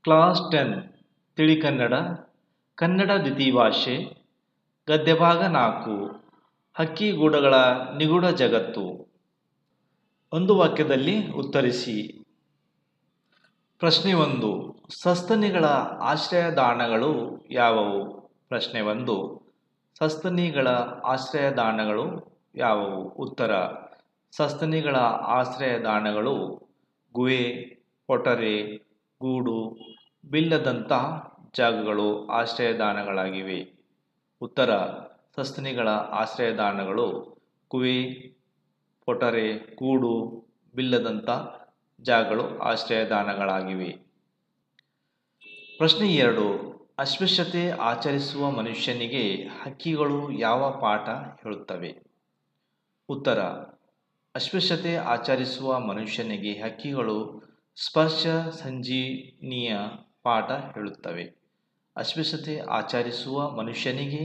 Class 10 ತಿಳಿ ಕನ್ನಡ ಕನ್ನಡ ದ್ವಿತೀಯ ಗದ್ಯಭಾಗ 4 ಹಕ್ಕಿಗೂಡುಗಳ ನಿಗೂಢ ಜಗತ್ತು. ಒಂದು ವಾಕ್ಯದಲ್ಲಿ ಉತ್ತರಿಸಿ. ಪ್ರಶ್ನೆ 1. ಸಸ್ತನಿಗಳ ಆಶ್ರಯದಾಣಗಳು ಯಾವುವು? ಪ್ರಶ್ನೆ 1. ಸಸ್ತನಿಗಳ ಆಶ್ರಯದಾಣಗಳು ಯಾವುವು? ಉತ್ತರ: ಸಸ್ತನಿಗಳ ಆಶ್ರಯದಾಣಗಳು ಗುಹೆ, ಪೊಟರೆ, ಗೂಡು, ಬಿಲ್ಲದಂತಹ ಜಾಗಗಳು ಆಶ್ರಯದಾಣಗಳಾಗಿವೆ. ಉತ್ತರ: ಸಸ್ತನಿಗಳ ಆಶ್ರಯದಾಣಗಳು ಗುಹೆ, ಪೊಟರೆ, ಗೂಡು, ಬಿಲ್ಲದಂಥ ಜಾಗಗಳು ಆಶ್ರಯದಾಣಗಳಾಗಿವೆ. ಪ್ರಶ್ನೆ 2. ಅಸ್ಪೃಶ್ಯತೆ ಆಚರಿಸುವ ಮನುಷ್ಯನಿಗೆ ಹಕ್ಕಿಗಳು ಯಾವ ಪಾಠ ಹೇಳುತ್ತವೆ? ಉತ್ತರ: ಅಸ್ಪೃಶ್ಯತೆ ಆಚರಿಸುವ ಮನುಷ್ಯನಿಗೆ ಹಕ್ಕಿಗಳು ಸ್ಪರ್ಶ ಸಂಜೀವಿನಿಯ ಪಾಠ ಹೇಳುತ್ತವೆ. ಅಸ್ಪೃಶ್ಯತೆ ಆಚರಿಸುವ ಮನುಷ್ಯನಿಗೆ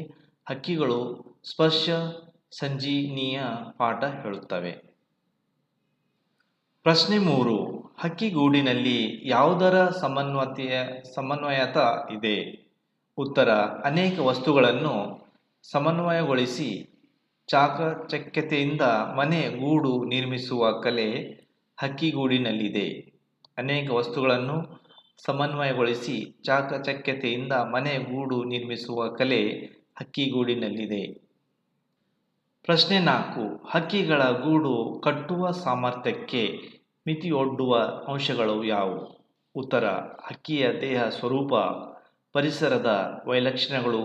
ಹಕ್ಕಿಗಳು ಸ್ಪರ್ಶ ಸಂಜೀವಿನಿಯ ಪಾಠ ಹೇಳುತ್ತವೆ. ಪ್ರಶ್ನೆ 3. ಹಕ್ಕಿಗೂಡಿನಲ್ಲಿ ಯಾವುದರ ಸಮನ್ವಯತ ಇದೆ? ಉತ್ತರ: ಅನೇಕ ವಸ್ತುಗಳನ್ನು ಸಮನ್ವಯಗೊಳಿಸಿ ಚಾಕಚಕ್ಯತೆಯಿಂದ ಮನೆ, ಗೂಡು ನಿರ್ಮಿಸುವ ಕಲೆ ಹಕ್ಕಿಗೂಡಿನಲ್ಲಿದೆ. ಅನೇಕ ವಸ್ತುಗಳನ್ನು ಸಮನ್ವಯಗೊಳಿಸಿ ಚಾಕಚಕ್ಯತೆಯಿಂದ ಮನೆ, ಗೂಡು ನಿರ್ಮಿಸುವ ಕಲೆ ಹಕ್ಕಿಗೂಡಿನಲ್ಲಿದೆ. ಪ್ರಶ್ನೆ 4. ಹಕ್ಕಿಗಳ ಗೂಡು ಕಟ್ಟುವ ಸಾಮರ್ಥ್ಯಕ್ಕೆ ಮಿತಿಯೊಡ್ಡುವ ಅಂಶಗಳು ಯಾವುವು? ಉತ್ತರ: ಹಕ್ಕಿಯ ದೇಹ ಸ್ವರೂಪ, ಪರಿಸರದ ವೈಲಕ್ಷಣ್ಯಗಳು,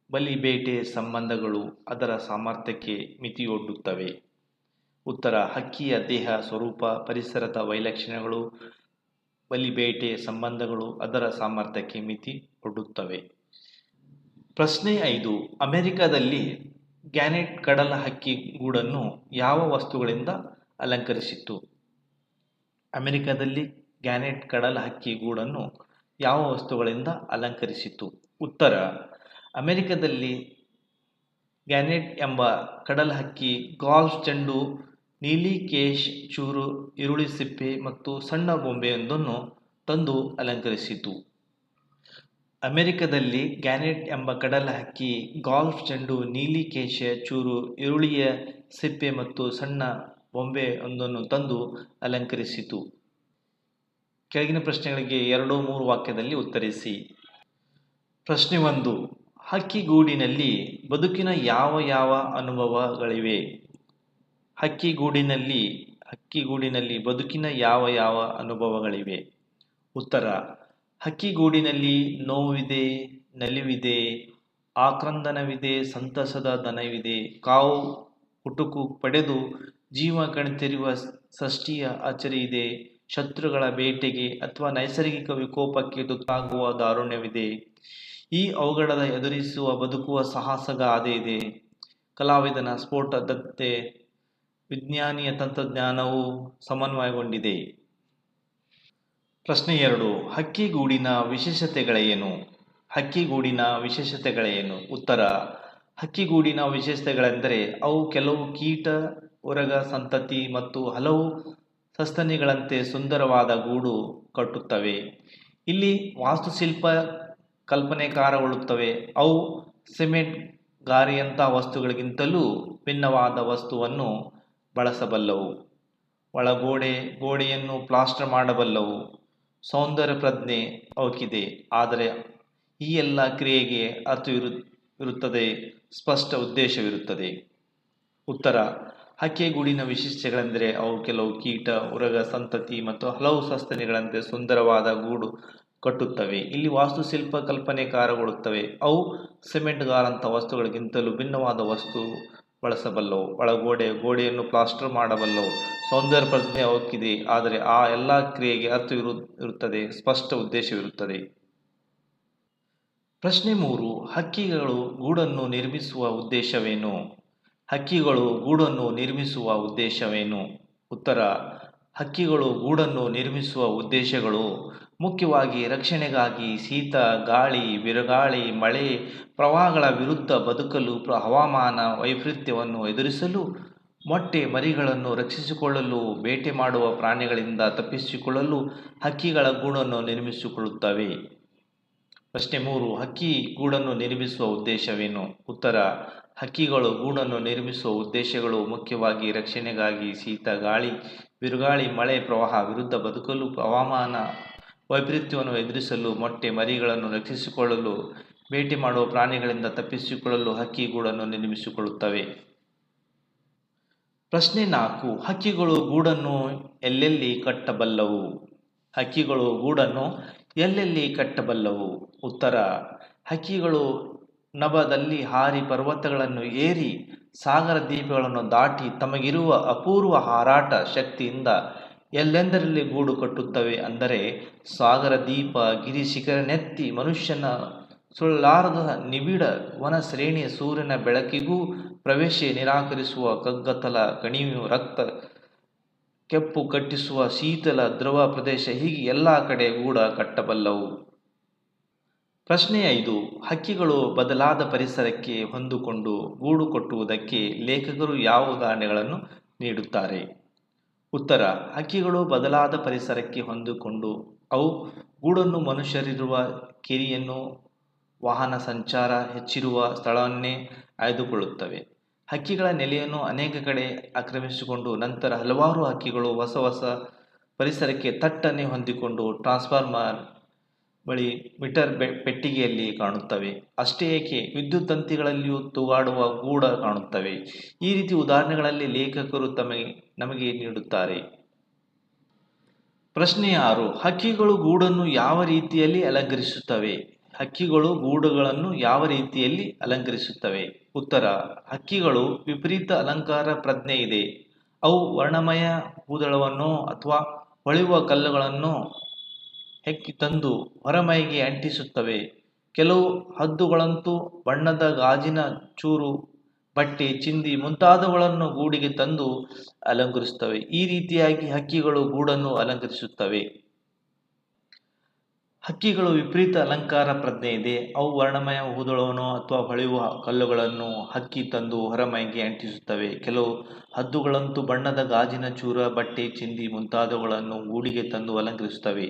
ಬಲಿ ಬೇಟೆ ಸಂಬಂಧಗಳು ಅದರ ಸಾಮರ್ಥ್ಯಕ್ಕೆ ಮಿತಿಯೊಡ್ಡುತ್ತವೆ. ಉತ್ತರ: ಹಕ್ಕಿಯ ದೇಹ ಸ್ವರೂಪ, ಪರಿಸರದ ವೈಲಕ್ಷಣ್ಯಗಳು, ಬಲಿ ಬೇಟೆ ಸಂಬಂಧಗಳು ಅದರ ಸಾಮರ್ಥ್ಯಕ್ಕೆ ಮಿತಿ ಒಡ್ಡುತ್ತವೆ. ಪ್ರಶ್ನೆ 5. ಅಮೆರಿಕದಲ್ಲಿ ಗ್ಯಾನೆಟ್ ಕಡಲ ಹಕ್ಕಿ ಗೂಡನ್ನು ಯಾವ ವಸ್ತುಗಳಿಂದ ಅಲಂಕರಿಸಿತ್ತು? ಅಮೆರಿಕದಲ್ಲಿ ಗ್ಯಾನೆಟ್ ಕಡಲ ಹಕ್ಕಿ ಗೂಡನ್ನು ಯಾವ ವಸ್ತುಗಳಿಂದ ಅಲಂಕರಿಸಿತು? ಉತ್ತರ: ಅಮೆರಿಕದಲ್ಲಿ ಗ್ಯಾನೆಟ್ ಎಂಬ ಕಡಲಹಕ್ಕಿ ಗಾಲ್ಫ್ ಚೆಂಡು, ನೀಲಿ ಕೇಶ್ ಚೂರು, ಈರುಳ್ಳಿ ಸಿಪ್ಪೆ ಮತ್ತು ಸಣ್ಣ ಬೊಂಬೆಯೊಂದನ್ನು ತಂದು ಅಲಂಕರಿಸಿತು. ಅಮೆರಿಕದಲ್ಲಿ ಗ್ಯಾನೆಟ್ ಎಂಬ ಕಡಲಹಕ್ಕಿ ಗಾಲ್ಫ್ ಚೆಂಡು, ನೀಲಿ ಕೇಶ ಚೂರು, ಈರುಳ್ಳಿಯ ಸಿಪ್ಪೆ ಮತ್ತು ಸಣ್ಣ ಬೊಂಬೆಯೊಂದನ್ನು ತಂದು ಅಲಂಕರಿಸಿತು. ಕೆಳಗಿನ ಪ್ರಶ್ನೆಗಳಿಗೆ 2-3 ವಾಕ್ಯದಲ್ಲಿ ಉತ್ತರಿಸಿ. ಪ್ರಶ್ನೆ 1. ಹಕ್ಕಿಗೂಡಿನಲ್ಲಿ ಬದುಕಿನ ಯಾವ ಯಾವ ಅನುಭವಗಳಿವೆ? ಹಕ್ಕಿಗೂಡಿನಲ್ಲಿ ಬದುಕಿನ ಯಾವ ಯಾವ ಅನುಭವಗಳಿವೆ? ಉತ್ತರ: ಹಕ್ಕಿಗೂಡಿನಲ್ಲಿ ನೋವಿದೆ, ನಲಿವಿದೆ, ಆಕ್ರಂದನವಿದೆ, ಸಂತಸದ ದನವಿದೆ, ಕಾವು ಹುಟುಕು ಪಡೆದು ಜೀವ ಕಣ್ತೆರೆಯುವ ಸೃಷ್ಟಿಯ ಅಚ್ಚರಿಯಿದೆ, ಶತ್ರುಗಳ ಬೇಟೆಗೆ ಅಥವಾ ನೈಸರ್ಗಿಕ ವಿಕೋಪಕ್ಕೆ ತುತ್ತಾಗುವ ದಾರುಣ್ಯವಿದೆ, ಈ ಅವಘಡ ಎದುರಿಸುವ ಬದುಕುವ ಸಾಹಸಗಾಥೆಯಿದೆ, ಕಲಾವಿದನ ಸ್ಫೋಟದತ್ತೆ ವಿಜ್ಞಾನಿಯ ತಂತ್ರಜ್ಞಾನವು ಸಮನ್ವಯಗೊಂಡಿದೆ. ಪ್ರಶ್ನೆ 2. ಹಕ್ಕಿಗೂಡಿನ ವಿಶೇಷತೆಗಳೇನು? ಹಕ್ಕಿಗೂಡಿನ ವಿಶೇಷತೆಗಳೇನು? ಉತ್ತರ: ಹಕ್ಕಿಗೂಡಿನ ವಿಶೇಷತೆಗಳೆಂದರೆ ಅವು ಕೆಲವು ಕೀಟ, ಉರಗ ಸಂತತಿ ಮತ್ತು ಹಲವು ಸಸ್ತನಿಗಳಂತೆ ಸುಂದರವಾದ ಗೂಡು ಕಟ್ಟುತ್ತವೆ. ಇಲ್ಲಿ ವಾಸ್ತುಶಿಲ್ಪ ಕಲ್ಪನೆಕಾರಗೊಳ್ಳುತ್ತವೆ. ಅವು ಸಿಮೆಂಟ್, ಗಾರೆಯಂಥ ವಸ್ತುಗಳಿಗಿಂತಲೂ ಭಿನ್ನವಾದ ವಸ್ತುವನ್ನು ಬಳಸಬಲ್ಲವು. ಗೋಡೆಯನ್ನು ಪ್ಲಾಸ್ಟರ್ ಮಾಡಬಲ್ಲವು. ಸೌಂದರ್ಯ ಪ್ರಜ್ಞೆ ಅವಕ್ಕಿದೆ. ಆದರೆ ಈ ಎಲ್ಲ ಕ್ರಿಯೆಗೆ ಅರ್ಥವಿರುತ್ತದೆ, ಸ್ಪಷ್ಟ ಉದ್ದೇಶವಿರುತ್ತದೆ. ಉತ್ತರ: ಹಕ್ಕಿಗೂಡಿನ ವಿಶೇಷತೆಗಳೆಂದರೆ ಅವು ಕೆಲವು ಕೀಟ, ಉರಗ ಸಂತತಿ ಮತ್ತು ಹಲವು ಸಸ್ತನಿಗಳಂತೆ ಸುಂದರವಾದ ಗೂಡು ಕಟ್ಟುತ್ತವೆ. ಇಲ್ಲಿ ವಾಸ್ತುಶಿಲ್ಪ ಕಲ್ಪನೆಕಾರಗೊಳ್ಳುತ್ತವೆ. ಅವು ಸಿಮೆಂಟ್, ಗಾರಂಥ ವಸ್ತುಗಳಿಗಿಂತಲೂ ಭಿನ್ನವಾದ ವಸ್ತು ಬಳಸಬಲ್ಲವು. ಗೋಡೆಯನ್ನು ಪ್ಲಾಸ್ಟರ್ ಮಾಡಬಲ್ಲವು. ಸೌಂದರ್ಯ ಪ್ರಜ್ಞೆ ಅವಕ್ಕಿದೆ. ಆದರೆ ಆ ಎಲ್ಲ ಕ್ರಿಯೆಗೆ ಅರ್ಥವಿರುತ್ತದೆ, ಸ್ಪಷ್ಟ ಉದ್ದೇಶವಿರುತ್ತದೆ. ಪ್ರಶ್ನೆ 3. ಹಕ್ಕಿಗಳು ಗೂಡನ್ನು ನಿರ್ಮಿಸುವ ಉದ್ದೇಶವೇನು? ಹಕ್ಕಿಗಳು ಗೂಡನ್ನು ನಿರ್ಮಿಸುವ ಉದ್ದೇಶವೇನು? ಉತ್ತರ: ಹಕ್ಕಿಗಳು ಗೂಡನ್ನು ನಿರ್ಮಿಸುವ ಉದ್ದೇಶಗಳು ಮುಖ್ಯವಾಗಿ ರಕ್ಷಣೆಗಾಗಿ, ಶೀತ, ಗಾಳಿ, ಬಿರುಗಾಳಿ, ಮಳೆ, ಪ್ರವಾಹಗಳ ವಿರುದ್ಧ ಬದುಕಲು, ಹವಾಮಾನ ವೈಪರೀತ್ಯವನ್ನು ಎದುರಿಸಲು ಮೊಟ್ಟೆ ಮರಿಗಳನ್ನು ರಕ್ಷಿಸಿಕೊಳ್ಳಲು ಬೇಟೆ ಮಾಡುವ ಪ್ರಾಣಿಗಳಿಂದ ತಪ್ಪಿಸಿಕೊಳ್ಳಲು ಹಕ್ಕಿಗಳ ಗೂಡನ್ನು ನಿರ್ಮಿಸಿಕೊಳ್ಳುತ್ತವೆ. ಪ್ರಶ್ನೆ 3. ಹಕ್ಕಿ ಗೂಡನ್ನು ನಿರ್ಮಿಸುವ ಉದ್ದೇಶವೇನು? ಉತ್ತರ: ಹಕ್ಕಿಗಳು ಗೂಡನ್ನು ನಿರ್ಮಿಸುವ ಉದ್ದೇಶಗಳು ಮುಖ್ಯವಾಗಿ ರಕ್ಷಣೆಗಾಗಿ, ಶೀತ, ಗಾಳಿ, ಬಿರುಗಾಳಿ, ಮಳೆ, ಪ್ರವಾಹ ವಿರುದ್ಧ ಬದುಕಲು, ಹವಾಮಾನ ವೈಪರೀತ್ಯವನ್ನು ಎದುರಿಸಲು, ಮೊಟ್ಟೆ ಮರಿಗಳನ್ನು ರಕ್ಷಿಸಿಕೊಳ್ಳಲು, ಬೇಟೆ ಮಾಡುವ ಪ್ರಾಣಿಗಳಿಂದ ತಪ್ಪಿಸಿಕೊಳ್ಳಲು ಹಕ್ಕಿ ಗೂಡನ್ನು ನಿರ್ಮಿಸಿಕೊಳ್ಳುತ್ತವೆ. ಪ್ರಶ್ನೆ 4. ಹಕ್ಕಿಗಳು ಗೂಡನ್ನು ಎಲ್ಲೆಲ್ಲಿ ಕಟ್ಟಬಲ್ಲವು? ಹಕ್ಕಿಗಳು ಗೂಡನ್ನು ಎಲ್ಲೆಲ್ಲಿ ಕಟ್ಟಬಲ್ಲವು? ಉತ್ತರ: ಹಕ್ಕಿಗಳು ನಭದಲ್ಲಿ ಹಾರಿ, ಪರ್ವತಗಳನ್ನು ಏರಿ, ಸಾಗರ ದ್ವೀಪಗಳನ್ನು ದಾಟಿ ತಮಗಿರುವ ಅಪೂರ್ವ ಹಾರಾಟ ಶಕ್ತಿಯಿಂದ ಎಲ್ಲೆಂದರಲ್ಲಿ ಗೂಡು ಕಟ್ಟುತ್ತವೆ. ಅಂದರೆ ಸಾಗರ ದ್ವೀಪ, ಗಿರಿ ಶಿಖರನೆತ್ತಿ, ಮನುಷ್ಯನ ಸುಳ್ಳಲಾರದ ನಿಬಿಡ ವನ ಶ್ರೇಣಿ, ಸೂರ್ಯನ ಬೆಳಕಿಗೂ ಪ್ರವೇಶ ನಿರಾಕರಿಸುವ ಕಗ್ಗತ್ತಲ ಕಣಿವೆ, ರಕ್ತ ಕೆಪ್ಪು ಕಟ್ಟಿಸುವ ಶೀತಲ ಧ್ರುವ ಪ್ರದೇಶ, ಹೀಗೆ ಎಲ್ಲ ಕಡೆ ಗೂಡ ಕಟ್ಟಬಲ್ಲವು. ಪ್ರಶ್ನೆ 5. ಹಕ್ಕಿಗಳು ಬದಲಾದ ಪರಿಸರಕ್ಕೆ ಹೊಂದಿಕೊಂಡು ಗೂಡು ಕಟ್ಟುವುದಕ್ಕೆ ಲೇಖಕರು ಯಾವ ಉದಾಹರಣೆಗಳನ್ನು ನೀಡುತ್ತಾರೆ? ಉತ್ತರ: ಹಕ್ಕಿಗಳು ಬದಲಾದ ಪರಿಸರಕ್ಕೆ ಹೊಂದಿಕೊಂಡು ಅವು ಗೂಡನ್ನು ಮನುಷ್ಯರಿರುವ ಕೇರಿಯನ್ನು, ವಾಹನ ಸಂಚಾರ ಹೆಚ್ಚಿರುವ ಸ್ಥಳವನ್ನೇ ಆಯ್ದುಕೊಳ್ಳುತ್ತವೆ. ಹಕ್ಕಿಗಳ ನೆಲೆಯನ್ನು ಅನೇಕ ಕಡೆ ಆಕ್ರಮಿಸಿಕೊಂಡು ನಂತರ ಹಲವಾರು ಹಕ್ಕಿಗಳು ಹೊಸ ಹೊಸ ಪರಿಸರಕ್ಕೆ ಥಟ್ಟನೆ ಹೊಂದಿಕೊಂಡು ಟ್ರಾನ್ಸ್ಫಾರ್ಮರ್ ಬಳಿ ಮೀಟರ್ ಪೆಟ್ಟಿಗೆಯಲ್ಲಿ ಕಾಣುತ್ತವೆ. ಅಷ್ಟೇ ಏಕೆ, ವಿದ್ಯುತ್ ತಂತಿಗಳಲ್ಲಿಯೂ ತೂಗಾಡುವ ಗೂಡ ಕಾಣುತ್ತವೆ. ಈ ರೀತಿ ಉದಾಹರಣೆಗಳಲ್ಲಿ ಲೇಖಕರು ನಮಗೆ ನೀಡುತ್ತಾರೆ. ಪ್ರಶ್ನೆ 6. ಹಕ್ಕಿಗಳು ಗೂಡನ್ನು ಯಾವ ರೀತಿಯಲ್ಲಿ ಅಲಂಕರಿಸುತ್ತವೆ? ಹಕ್ಕಿಗಳು ಗೂಡುಗಳನ್ನು ಯಾವ ರೀತಿಯಲ್ಲಿ ಅಲಂಕರಿಸುತ್ತವೆ? ಉತ್ತರ: ಹಕ್ಕಿಗಳು ವಿಪರೀತ ಅಲಂಕಾರ ಪ್ರಜ್ಞೆ ಇದೆ. ಅವು ವರ್ಣಮಯ ಹೂದಳವನ್ನು ಅಥವಾ ಹೊಳೆಯುವ ಕಲ್ಲುಗಳನ್ನು ಹೆಕ್ಕಿ ತಂದು ಹೊರಮೈಗೆ ಅಂಟಿಸುತ್ತವೆ. ಕೆಲವು ಹದ್ದುಗಳಂತೂ ಬಣ್ಣದ ಗಾಜಿನ ಚೂರು, ಬಟ್ಟೆ, ಚಿಂದಿ ಮುಂತಾದವುಗಳನ್ನು ಗೂಡಿಗೆ ತಂದು ಅಲಂಕರಿಸುತ್ತವೆ. ಈ ರೀತಿಯಾಗಿ ಹಕ್ಕಿಗಳು ಗೂಡನ್ನು ಅಲಂಕರಿಸುತ್ತವೆ. ಹಕ್ಕಿಗಳು ವಿಪರೀತ ಅಲಂಕಾರ ಪ್ರಜ್ಞೆ ಇದೆ. ಅವು ವರ್ಣಮಯ ಹೂದಳವನ್ನು ಅಥವಾ ಹೊಳೆಯುವ ಕಲ್ಲುಗಳನ್ನು ಹಕ್ಕಿ ತಂದು ಹೊರಮೈಗೆ ಅಂಟಿಸುತ್ತವೆ. ಕೆಲವು ಹದ್ದುಗಳಂತೂ ಬಣ್ಣದ ಗಾಜಿನ ಚೂರ, ಬಟ್ಟೆ, ಚಿಂದಿ ಮುಂತಾದವುಗಳನ್ನು ಗೂಡಿಗೆ ತಂದು ಅಲಂಕರಿಸುತ್ತವೆ.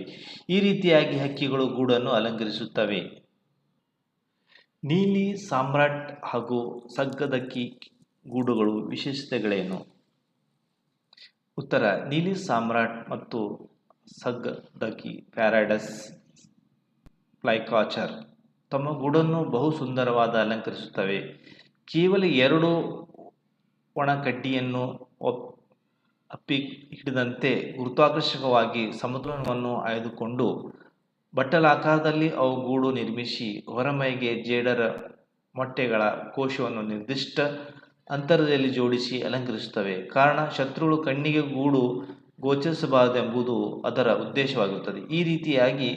ಈ ರೀತಿಯಾಗಿ ಹಕ್ಕಿಗಳು ಗೂಡನ್ನು ಅಲಂಕರಿಸುತ್ತವೆ. ನೀಲಿ ಸಾಮ್ರಾಟ್ ಹಾಗೂ ಸಗ್ಗದಕ್ಕಿ ಗೂಡುಗಳ ವಿಶೇಷತೆಗಳೇನು? ಉತ್ತರ: ನೀಲಿ ಸಾಮ್ರಾಟ್ ಮತ್ತು ಸಗ್ಗದಕ್ಕಿ ಪ್ಯಾರಡೈಸ್ ಫ್ಲೈಕಾಚರ್ ತಮ್ಮ ಗೂಡನ್ನು ಬಹು ಸುಂದರವಾದ ಅಲಂಕರಿಸುತ್ತವೆ. ಕೇವಲ 2 ಒಣಕಡ್ಡಿಯನ್ನು ಅಪ್ಪಿ ಹಿಡಿದಂತೆ ಗುರುತ್ವಾಕರ್ಷಕವಾಗಿ ಸಮತೋಲನವನ್ನು ಆಯ್ದುಕೊಂಡು ಬಟ್ಟಲಾಕಾರದಲ್ಲಿ ಅವು ಗೂಡು ನಿರ್ಮಿಸಿ ಹೊರಮೈಗೆ ಜೇಡರ ಮೊಟ್ಟೆಗಳ ಕೋಶವನ್ನು ನಿರ್ದಿಷ್ಟ ಅಂತರದಲ್ಲಿ ಜೋಡಿಸಿ ಅಲಂಕರಿಸುತ್ತವೆ. ಕಾರಣ, ಶತ್ರುಗಳು ಕಣ್ಣಿಗೆ ಗೂಡು ಗೋಚರಿಸಬಾರದೆಂಬುದು ಅದರ ಉದ್ದೇಶವಾಗಿರುತ್ತದೆ. ಈ ರೀತಿಯಾಗಿ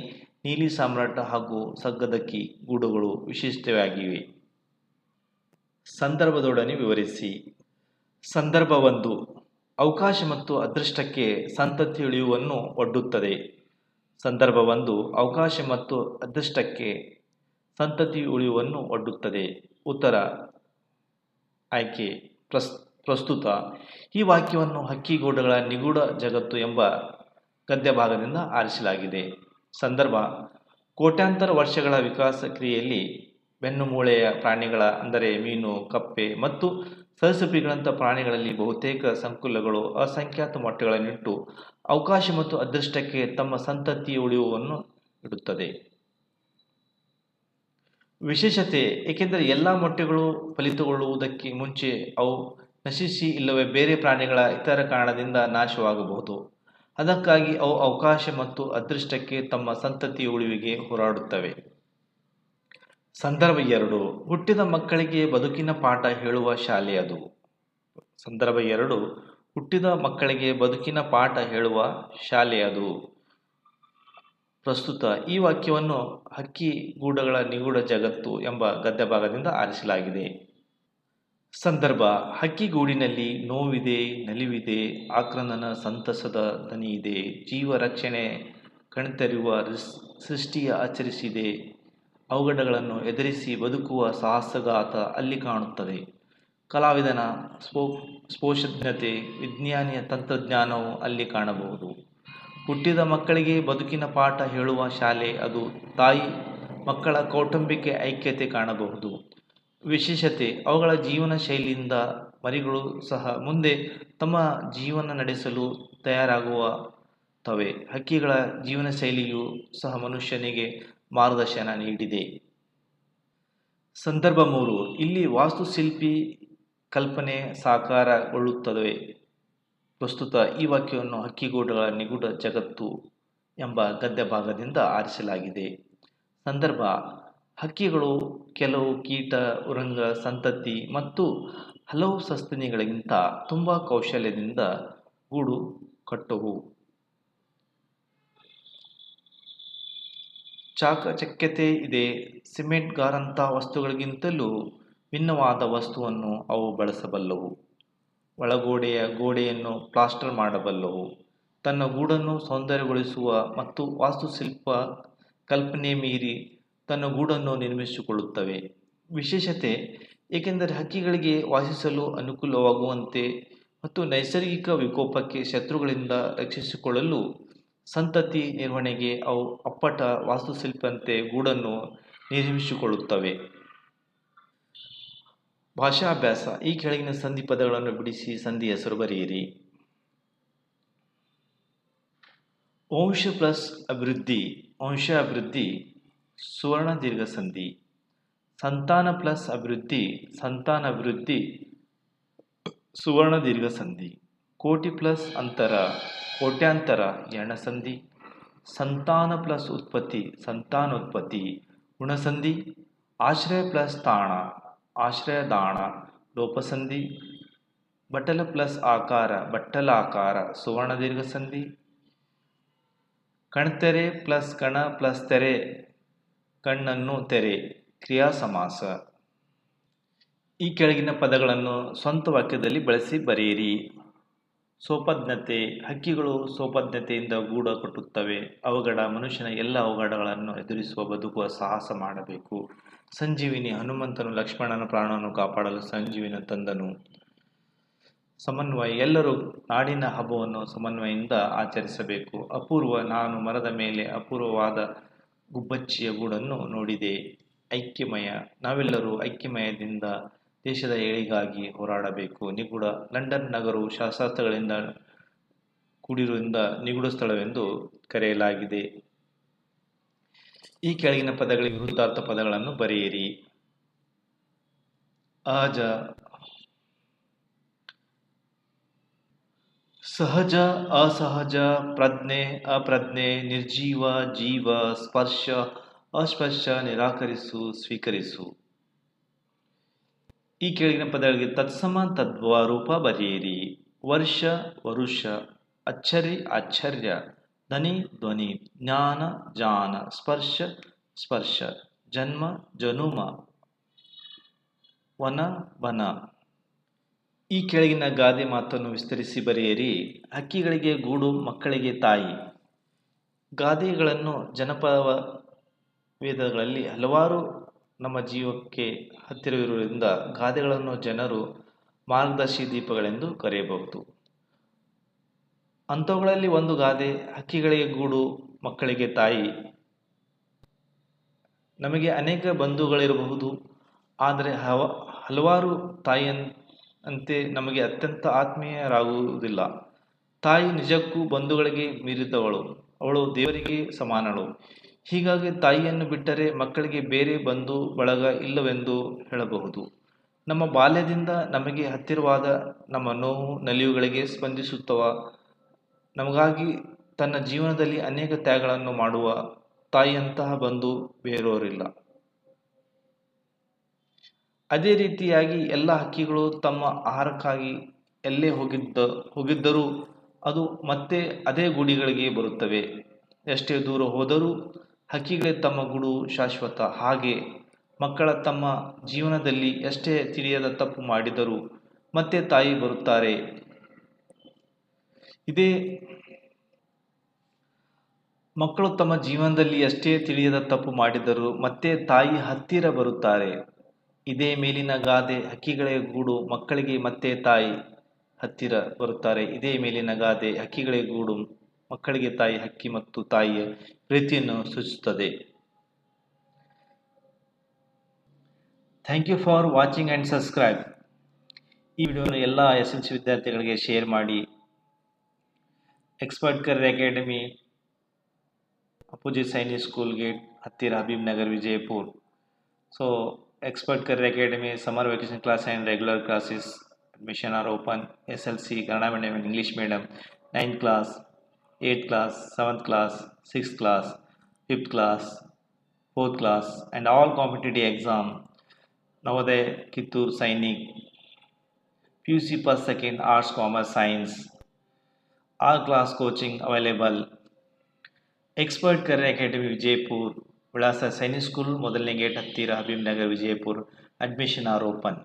ನೀಲಿ ಸಾಮ್ರಾಟ್ ಹಾಗೂ ಸಗ್ಗದಕ್ಕಿ ಗೂಡುಗಳು ವಿಶಿಷ್ಟವಾಗಿವೆ. ಸಂದರ್ಭದೊಡನೆ ವಿವರಿಸಿ. ಸಂದರ್ಭ 1. ಅವಕಾಶ ಮತ್ತು ಅದೃಷ್ಟಕ್ಕೆ ಸಂತತಿ ಉಳಿವನ್ನು ಒಡ್ಡುತ್ತದೆ. ಸಂದರ್ಭ 1. ಅವಕಾಶ ಮತ್ತು ಅದೃಷ್ಟಕ್ಕೆ ಸಂತತಿ ಉಳಿವನ್ನು ಒಡ್ಡುತ್ತದೆ. ಉತ್ತರ ಆಯ್ಕೆ ಪ್ರಸ್ತುತ. ಈ ವಾಕ್ಯವನ್ನು ಹಕ್ಕಿಗೂಡುಗಳ ನಿಗೂಢ ಜಗತ್ತು ಎಂಬ ಗದ್ಯಭಾಗದಿಂದ ಆರಿಸಲಾಗಿದೆ. ಸಂದರ್ಭ: ಕೋಟ್ಯಾಂತರ ವರ್ಷಗಳ ವಿಕಾಸ ಕ್ರಿಯೆಯಲ್ಲಿ ಬೆನ್ನುಮೂಳೆಯ ಪ್ರಾಣಿಗಳ ಅಂದರೆ ಮೀನು, ಕಪ್ಪೆ ಮತ್ತು ಸರೀಸೃಪಗಳಂಥ ಪ್ರಾಣಿಗಳಲ್ಲಿ ಬಹುತೇಕ ಸಂಕುಲಗಳು ಅಸಂಖ್ಯಾತ ಮೊಟ್ಟೆಗಳನ್ನಿಟ್ಟು ಅವಕಾಶ ಮತ್ತು ಅದೃಷ್ಟಕ್ಕೆ ತಮ್ಮ ಸಂತತಿಯ ಉಳಿವನ್ನು ಇಡುತ್ತದೆ. ವಿಶೇಷತೆ: ಏಕೆಂದರೆ ಎಲ್ಲ ಮೊಟ್ಟೆಗಳು ಫಲಿತಗೊಳ್ಳುವುದಕ್ಕೆ ಮುಂಚೆ ಅವು ನಶಿಸಿ ಇಲ್ಲವೇ ಬೇರೆ ಪ್ರಾಣಿಗಳ ಇತರ ಕಾರಣದಿಂದ ನಾಶವಾಗಬಹುದು. ಅದಕ್ಕಾಗಿ ಅವು ಅವಕಾಶ ಮತ್ತು ಅದೃಷ್ಟಕ್ಕೆ ತಮ್ಮ ಸಂತತಿಯ ಉಳಿವಿಗೆ ಹೋರಾಡುತ್ತವೆ. ಸಂದರ್ಭ 2. ಹುಟ್ಟಿದ ಮಕ್ಕಳಿಗೆ ಬದುಕಿನ ಪಾಠ ಹೇಳುವ ಶಾಲೆ ಅದು. ಸಂದರ್ಭ 2. ಹುಟ್ಟಿದ ಮಕ್ಕಳಿಗೆ ಬದುಕಿನ ಪಾಠ ಹೇಳುವ ಶಾಲೆ ಅದು. ಪ್ರಸ್ತುತ. ಈ ವಾಕ್ಯವನ್ನು ಹಕ್ಕಿಗೂಡುಗಳ ನಿಗೂಢ ಜಗತ್ತು ಎಂಬ ಗದ್ಯಭಾಗದಿಂದ ಆರಿಸಲಾಗಿದೆ. ಸಂದರ್ಭ: ಹಕ್ಕಿಗೂಡಿನಲ್ಲಿ ನೋವಿದೆ, ನಲಿವಿದೆ, ಆಕ್ರಂದನ ಸಂತಸದ ದನಿಯಿದೆ, ಜೀವ ರಕ್ಷಣೆ ಕಣ್ತೆರೆಯುವ ಸೃಷ್ಟಿಯ ಅಚ್ಚರಿಸಿದೆ, ಅವಘಡಗಳನ್ನು ಎದುರಿಸಿ ಬದುಕುವ ಸಾಹಸಗಾಥ ಅಲ್ಲಿ ಕಾಣುತ್ತದೆ. ಕಲಾವಿದನ ಸ್ಪೋ ಸ್ಪೋಷಜ್ಞತೆ, ವಿಜ್ಞಾನಿಯ ತಂತ್ರಜ್ಞಾನವು ಅಲ್ಲಿ ಕಾಣಬಹುದು. ಹುಟ್ಟಿದ ಮಕ್ಕಳಿಗೆ ಬದುಕಿನ ಪಾಠ ಹೇಳುವ ಶಾಲೆ ಅದು. ತಾಯಿ ಮಕ್ಕಳ ಕೌಟುಂಬಿಕ ಐಕ್ಯತೆ ಕಾಣಬಹುದು. ವಿಶೇಷತೆ, ಅವುಗಳ ಜೀವನ ಶೈಲಿಯಿಂದ ಮರಿಗಳು ಸಹ ಮುಂದೆ ತಮ್ಮ ಜೀವನ ನಡೆಸಲು ತಯಾರಾಗುತ್ತವೆ. ಹಕ್ಕಿಗಳ ಜೀವನ ಶೈಲಿಯು ಸಹ ಮನುಷ್ಯನಿಗೆ ಮಾರ್ಗದರ್ಶನ ನೀಡಿದೆ. ಸಂದರ್ಭ 3. ಇಲ್ಲಿ ವಾಸ್ತುಶಿಲ್ಪಿ ಕಲ್ಪನೆ ಸಾಕಾರಗೊಳ್ಳುತ್ತದೆ. ಪ್ರಸ್ತುತ ಈ ವಾಕ್ಯವನ್ನು ಹಕ್ಕಿಗೂಡುಗಳ ನಿಗೂಢ ಜಗತ್ತು ಎಂಬ ಗದ್ಯ ಭಾಗದಿಂದ ಆರಿಸಲಾಗಿದೆ. ಸಂದರ್ಭ: ಹಕ್ಕಿಗಳು ಕೆಲವು ಕೀಟ, ಉರಂಗ ಸಂತತಿ ಮತ್ತು ಹಲವು ಸಸ್ತನಿಗಳಿಗಿಂತ ತುಂಬ ಕೌಶಲ್ಯದಿಂದ ಗೂಡು ಕಟ್ಟುವು. ಚಾಕಚಕ್ಯತೆ ಇದೆ. ಸಿಮೆಂಟ್ಗಾರಂಥ ವಸ್ತುಗಳಿಗಿಂತಲೂ ಭಿನ್ನವಾದ ವಸ್ತುವನ್ನು ಅವು ಬಳಸಬಲ್ಲವು. ಒಳಗೋಡೆಯ ಗೋಡೆಯನ್ನು ಪ್ಲಾಸ್ಟರ್ ಮಾಡಬಲ್ಲವು. ತನ್ನ ಗೂಡನ್ನು ಸೌಂದರ್ಯಗೊಳಿಸುವ ಮತ್ತು ವಾಸ್ತುಶಿಲ್ಪ ಕಲ್ಪನೆ ಮೀರಿ ತನ್ನ ಗೂಡನ್ನು ನಿರ್ಮಿಸಿಕೊಳ್ಳುತ್ತವೆ. ವಿಶೇಷತೆ, ಏಕೆಂದರೆ ಹಕ್ಕಿಗಳಿಗೆ ವಾಸಿಸಲು ಅನುಕೂಲವಾಗುವಂತೆ ಮತ್ತು ನೈಸರ್ಗಿಕ ವಿಕೋಪಕ್ಕೆ ಶತ್ರುಗಳಿಂದ ರಕ್ಷಿಸಿಕೊಳ್ಳಲು ಸಂತತಿ ನಿರ್ವಹಣೆಗೆ ಅವು ಅಪ್ಪಟ ವಾಸ್ತುಶಿಲ್ಪಂತೆ ಗೂಡನ್ನು ನಿರ್ಮಿಸಿಕೊಳ್ಳುತ್ತವೆ. ಭಾಷಾಭ್ಯಾಸ: ಈ ಕೆಳಗಿನ ಸಂಧಿ ಪದಗಳನ್ನು ಬಿಡಿಸಿ ಸಂಧಿ ಹೆಸರು ಬರೆಯಿರಿ. ವಂಶ ಪ್ಲಸ್ ಅಭಿವೃದ್ಧಿ, ವಂಶಾಭಿವೃದ್ಧಿ ಸುವರ್ಣ ದೀರ್ಘ ಸಂಧಿ. ಸಂತಾನ ಪ್ಲಸ್ ಅಭಿವೃದ್ಧಿ, ಸಂತಾನಾಭಿವೃದ್ಧಿ ಸುವರ್ಣ ದೀರ್ಘ ಸಂಧಿ. ಕೋಟಿ ಪ್ಲಸ್ ಅಂತರ, ಕೋಟ್ಯಾಂತರ ಎಣ ಸಂಧಿ. ಸಂತಾನ ಪ್ಲಸ್ ಉತ್ಪತ್ತಿ, ಸಂತಾನೋತ್ಪತ್ತಿ ಗುಣಸಂಧಿ. ಆಶ್ರಯ ಪ್ಲಸ್ ತಾಣ, ಆಶ್ರಯದಾಣ ಲೋಪಸಂಧಿ. ಬಟ್ಟಲ ಪ್ಲಸ್ ಆಕಾರ, ಬಟ್ಟಲಾಕಾರ ಸುವರ್ಣ ದೀರ್ಘ ಸಂಧಿ. ಕಣ್ತೆರೆ ಪ್ಲಸ್ ಕಣ ಪ್ಲಸ್ ತೆರೆ, ಕಣ್ಣನ್ನು ತೆರೆ ಕ್ರಿಯಾ ಸಮಾಸ. ಈ ಕೆಳಗಿನ ಪದಗಳನ್ನು ಸ್ವಂತ ವಾಕ್ಯದಲ್ಲಿ ಬಳಸಿ ಬರೆಯಿರಿ. ಸೋಪಜ್ಞತೆ: ಹಕ್ಕಿಗಳು ಸೋಪಜ್ಞತೆಯಿಂದ ಗೂಡು ಕಟ್ಟುತ್ತವೆ. ಅವಘಡ: ಮನುಷ್ಯನ ಎಲ್ಲ ಅವಘಡಗಳನ್ನು ಎದುರಿಸುವ ಬದುಕುವ ಸಾಹಸ ಮಾಡಬೇಕು. ಸಂಜೀವಿನಿ: ಹನುಮಂತನು ಲಕ್ಷ್ಮಣನ ಪ್ರಾಣವನ್ನು ಕಾಪಾಡಲು ಸಂಜೀವಿನಿ ತಂದನು. ಸಮನ್ವಯ: ಎಲ್ಲರೂ ನಾಡಿನ ಹಬ್ಬವನ್ನು ಸಮನ್ವಯದಿಂದ ಆಚರಿಸಬೇಕು. ಅಪೂರ್ವ: ನಾನು ಮರದ ಮೇಲೆ ಅಪೂರ್ವವಾದ ಗುಬ್ಬಚ್ಚಿಯ ಗೂಡನ್ನು ನೋಡಿದೆ. ಐಕ್ಯಮಯ: ನಾವೆಲ್ಲರೂ ಐಕ್ಯಮಯದಿಂದ ದೇಶದ ಏಳಿಗೆಗಾಗಿ ಹೋರಾಡಬೇಕು. ನಿಗೂಢ: ಲಂಡನ್ ನಗರವು ಶಾಸ್ತ್ರಗಳಿಂದ ಕೂಡಿರುವುದರಿಂದ ನಿಗೂಢ ಸ್ಥಳವೆಂದು ಕರೆಯಲಾಗಿದೆ. ಈ ಕೆಳಗಿನ ಪದಗಳಿಗೆ ವಿರುದ್ಧಾರ್ಥ ಪದಗಳನ್ನು ಬರೆಯಿರಿ. ಅಹಜ, ಸಹಜ, ಅಸಹಜ, ಪ್ರಜ್ಞೆ, ಅಪ್ರಜ್ಞೆ, ನಿರ್ಜೀವ, ಜೀವ, ಸ್ಪರ್ಶ, ಅಸ್ಪರ್ಶ, ನಿರಾಕರಿಸು, ಸ್ವೀಕರಿಸು. ಈ ಕೆಳಗಿನ ಪದಗಳಿಗೆ ತತ್ಸಮ ತದ್ಭವ ರೂಪ ಬರೆಯಿರಿ. ವರ್ಷ, ವರುಷ, ಅಚ್ಚರಿ, ಆಶ್ಚರ್ಯ, ಧ್ವನಿ, ಧ್ವನಿ, ಜ್ಞಾನ, ಜಾನ, ಸ್ಪರ್ಶ, ಸ್ಪರ್ಶ, ಜನ್ಮ, ಜನುಮ, ವನ, ವನ. ಈ ಕೆಳಗಿನ ಗಾದೆ ಮಾತನ್ನು ವಿಸ್ತರಿಸಿ ಬರೆಯಿರಿ. ಹಕ್ಕಿಗಳಿಗೆ ಗೂಡು, ಮಕ್ಕಳಿಗೆ ತಾಯಿ. ಗಾದೆಗಳನ್ನು ಜನಪದ ವೇದಗಳಲ್ಲಿ ಹಲವಾರು ನಮ್ಮ ಜೀವಕ್ಕೆ ಹತ್ತಿರವಿರುವುದರಿಂದ ಗಾದೆಗಳನ್ನು ಜನರು ಮಾರ್ಗದರ್ಶಿ ದೀಪಗಳೆಂದು ಕರೆಯಬಹುದು. ಅಂಥವುಗಳಲ್ಲಿ ಒಂದು ಗಾದೆ ಹಕ್ಕಿಗಳಿಗೆ ಗೂಡು, ಮಕ್ಕಳಿಗೆ ತಾಯಿ. ನಮಗೆ ಅನೇಕ ಬಂಧುಗಳಿರಬಹುದು, ಆದರೆ ಹಲವಾರು ತಾಯಿಯಂತೆ ನಮಗೆ ಅತ್ಯಂತ ಆತ್ಮೀಯರಾಗುವುದಿಲ್ಲ. ತಾಯಿ ನಿಜಕ್ಕೂ ಬಂಧುಗಳಿಗೆ ಮೀರಿದವಳು, ಅವಳು ದೇವರಿಗೆ ಸಮಾನಳು. ಹೀಗಾಗಿ ತಾಯಿಯನ್ನು ಬಿಟ್ಟರೆ ಮಕ್ಕಳಿಗೆ ಬೇರೆ ಬಂಧು ಬಳಗ ಇಲ್ಲವೆಂದು ಹೇಳಬಹುದು. ನಮ್ಮ ಬಾಲ್ಯದಿಂದ ನಮಗೆ ಹತ್ತಿರವಾದ, ನಮ್ಮ ನೋವು ನಲಿವುಗಳಿಗೆ ಸ್ಪಂದಿಸುತ್ತವ, ನಮಗಾಗಿ ತನ್ನ ಜೀವನದಲ್ಲಿ ಅನೇಕ ತ್ಯಾಗಗಳನ್ನು ಮಾಡುವ ತಾಯಿಯಂತಹ ಬಂಧು ಬೇರೋರಿಲ್ಲ. ಅದೇ ರೀತಿಯಾಗಿ ಎಲ್ಲ ಹಕ್ಕಿಗಳು ತಮ್ಮ ಆಹಾರಕ್ಕಾಗಿ ಎಲ್ಲೇ ಹೋಗಿದ್ದರೂ ಅದು ಮತ್ತೆ ಅದೇ ಗೂಡುಗಳಿಗೆ ಬರುತ್ತವೆ. ಎಷ್ಟೇ ದೂರ ಹೋದರೂ ಹಕ್ಕಿಗಳಿಗೆ ತಮ್ಮ ಗೂಡು ಶಾಶ್ವತ. ಹಾಗೆ ಮಕ್ಕಳ ತಮ್ಮ ಜೀವನದಲ್ಲಿ ಎಷ್ಟೇ ತಿಳಿಯದ ತಪ್ಪು ಮಾಡಿದರೂ ಮತ್ತೆ ತಾಯಿ ಬರುತ್ತಾರೆ. ಇದೇ ಮಕ್ಕಳು ತಮ್ಮ ಜೀವನದಲ್ಲಿ ಎಷ್ಟೇ ತಿಳಿಯದ ತಪ್ಪು ಮಾಡಿದರೂ ಮತ್ತೆ ತಾಯಿ ಹತ್ತಿರ ಬರುತ್ತಾರೆ. ಇದೇ ಮೇಲಿನ ಗಾದೆ ಹಕ್ಕಿಗಳ ಗೂಡು ಮಕ್ಕಳಿಗೆ ಮತ್ತೆ ತಾಯಿ ಹತ್ತಿರ ಬರುತ್ತಾರೆ. ಇದೇ ಮೇಲಿನ ಗಾದೆ ಹಕ್ಕಿಗಳ ಗೂಡು ಮಕ್ಕಳಿಗೆ ತಾಯಿ ಹಕ್ಕಿ ಮತ್ತು ತಾಯಿಯ ಪ್ರೀತಿಯನ್ನು ಸೂಚಿಸುತ್ತದೆ. Thank you for watching and subscribe. ಈ ವಿಡಿಯೋನ ಎಲ್ಲ SLC ವಿದ್ಯಾರ್ಥಿಗಳಿಗೆ ಶೇರ್ ಮಾಡಿ. Expert career academy, opposite Sainik school gate ಹತ್ತಿರ, Habib Nagar, Vijayapura. So Expert Career Academy summer vacation class and regular classes admission are open. SLC Kannada medium and English medium, 9th class, 8th class, 7th class, 6th class, 5th class, 4th class and all competitive exam. Navodaya, Kittur, Sainik, PUC first, second, arts, commerce, science. All class coaching available. Expert Career Academy Vijayapura. ವಿಳಾಸ Sainik school ಮೊದಲನೇ gate ಹತ್ತಿರ, Habib Nagar, Vijayapura. Admission R open.